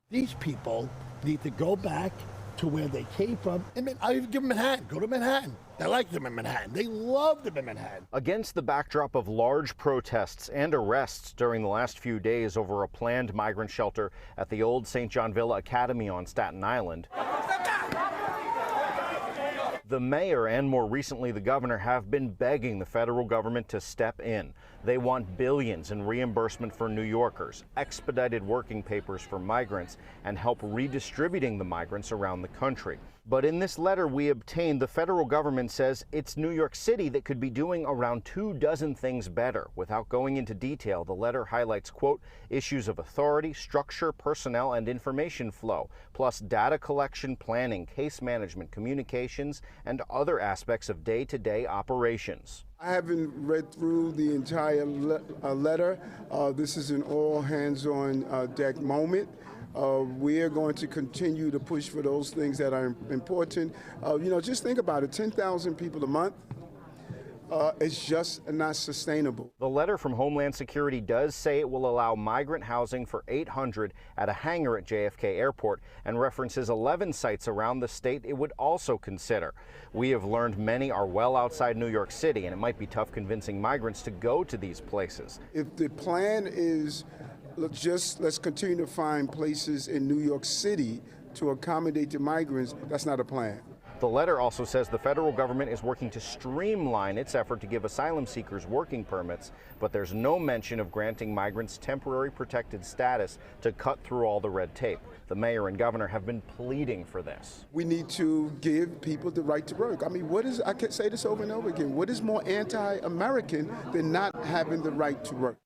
These people need to go back to where they came from. And I'll even give them Manhattan. Go to Manhattan. They like them in Manhattan. They love them in Manhattan. Against the backdrop of large protests and arrests during the last few days over a planned migrant shelter at the old St. John Villa Academy on Staten Island, the mayor and more recently the governor have been begging the federal government to step in. They want billions in reimbursement for New Yorkers, expedited working papers for migrants, and help redistributing the migrants around the country. But in this letter we obtained, the federal government says it's New York City that could be doing around 24 things better. Without going into detail, the letter highlights, quote, issues of authority, structure, personnel, and information flow, plus data collection, planning, case management, communications, and other aspects of day-to-day operations. I haven't read through the entire letter. This is an all hands-on-deck moment. We are going to continue to push for those things that are important. Just think about it, 10,000 people a month. It's just not sustainable. The letter from Homeland Security does say it will allow migrant housing for 800 at a hangar at JFK Airport and references 11 sites around the state it would also consider. We have learned many are well outside New York City, and it might be tough convincing migrants to go to these places. If the plan is let's continue to find places in New York City to accommodate the migrants, that's not a plan. The letter also says the federal government is working to streamline its effort to give asylum seekers working permits, but there's no mention of granting migrants temporary protected status to cut through all the red tape. The mayor and governor have been pleading for this. We need to give people the right to work. I mean, I can say this over and over again, what is more anti-American than not having the right to work?